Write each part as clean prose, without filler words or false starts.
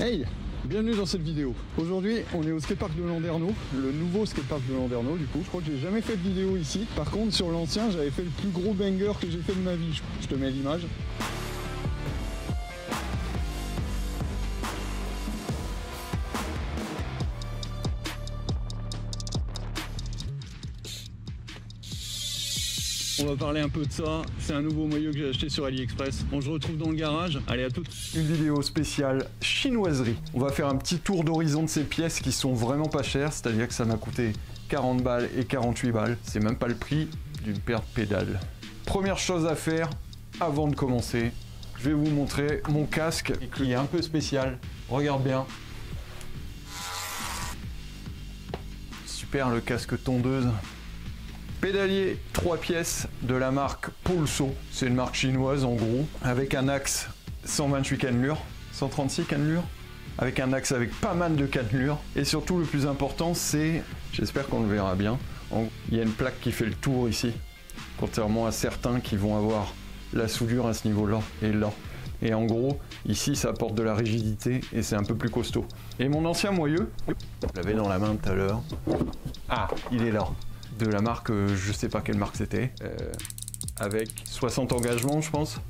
Hey, bienvenue dans cette vidéo. Aujourd'hui, on est au skatepark de Landerneau, le nouveau skatepark de Landerneau du coup. Je crois que j'ai jamais fait de vidéo ici. Par contre, sur l'ancien, j'avais fait le plus gros banger que j'ai fait de ma vie. Je te mets l'image. On va parler un peu de ça. C'est un nouveau maillot que j'ai acheté sur AliExpress. On se retrouve dans le garage. Allez, à toutes. Une vidéo spéciale chinoiserie. On va faire un petit tour d'horizon de ces pièces qui sont vraiment pas chères. C'est-à-dire que ça m'a coûté 40 balles et 48 balles. C'est même pas le prix d'une paire de pédales. Première chose à faire avant de commencer, je vais vous montrer mon casque qui est un peu spécial. Regarde bien. Super le casque tondeuse. Pédalier 3 pièces de la marque Pulso, c'est une marque chinoise en gros, avec un axe 128 cannelures, 136 cannelures, avec un axe avec pas mal de cannelures, et surtout le plus important c'est, j'espère qu'on le verra bien, il y a une plaque qui fait le tour ici, contrairement à certains qui vont avoir la soudure à ce niveau-là et là. Et en gros, ici ça apporte de la rigidité et c'est un peu plus costaud. Et mon ancien moyeu, je l'avais dans la main tout à l'heure, ah, il est là. De la marque, je sais pas quelle marque c'était, avec 60 engagements je pense,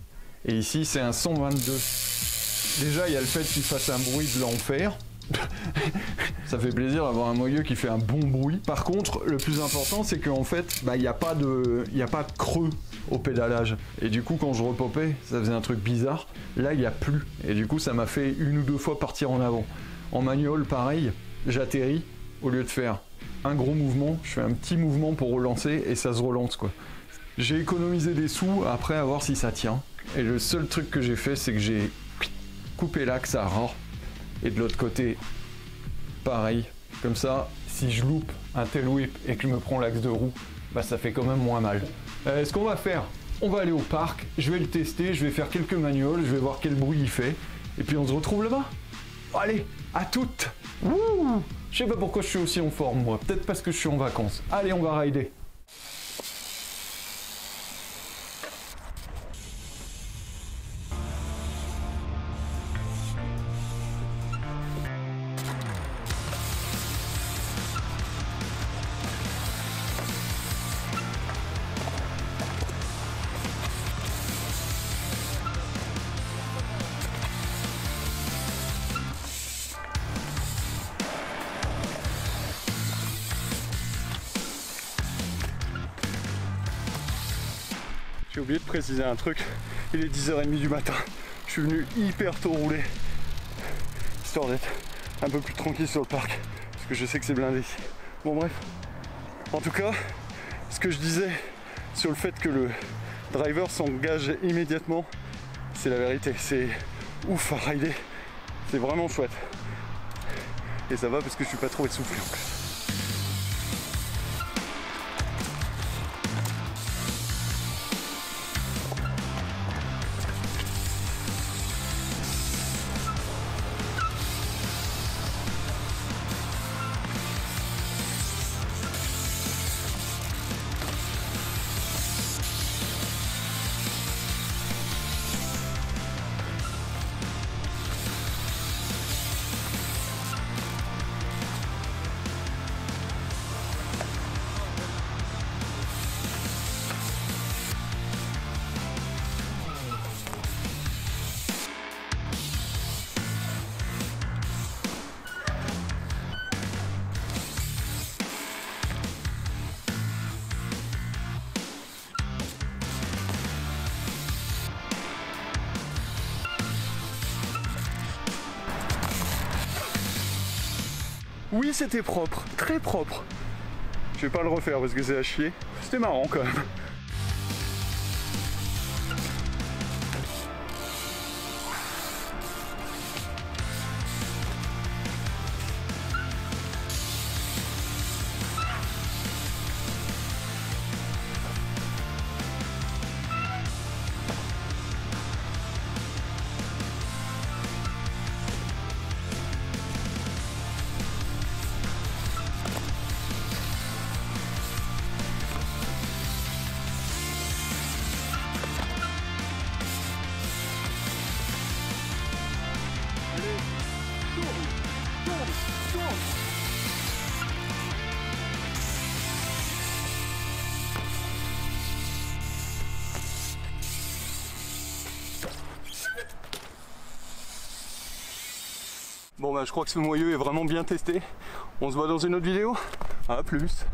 et ici c'est un 122. Déjà il y a le fait qu'il fasse un bruit de l'enfer, ça fait plaisir d'avoir un moyeu qui fait un bon bruit. Par contre le plus important c'est qu'en fait il n'y a pas de creux au pédalage, et du coup quand je repopais ça faisait un truc bizarre. Là il n'y a plus, et du coup ça m'a fait une ou deux fois partir en avant. En manual pareil, j'atterris, au lieu de faire un gros mouvement, je fais un petit mouvement pour relancer et ça se relance quoi. J'ai économisé des sous après à voir si ça tient. Et le seul truc que j'ai fait c'est que j'ai coupé l'axe à ras. Et de l'autre côté, pareil. Comme ça, si je loupe un tail whip et que je me prends l'axe de roue, bah ça fait quand même moins mal. Ce qu'on va faire, on va aller au parc, je vais le tester, je vais faire quelques manuals, je vais voir quel bruit il fait. Et puis on se retrouve là-bas. Allez, à toutes. Wouh! Je sais pas pourquoi je suis aussi en forme moi, peut-être parce que je suis en vacances. Allez, on va rider. J'ai oublié de préciser un truc, il est 10h30 du matin, je suis venu hyper tôt rouler, histoire d'être un peu plus tranquille sur le parc, parce que je sais que c'est blindé ici. Bon bref, en tout cas, ce que je disais sur le fait que le driver s'engage immédiatement, c'est la vérité, c'est ouf à rider, c'est vraiment chouette. Et ça va parce que je suis pas trop essoufflé en plus. Oui, c'était propre, très propre. Je vais pas le refaire parce que c'est à chier. C'était marrant quand même. Bon bah je crois que ce moyeu est vraiment bien testé. On se voit dans une autre vidéo. À plus.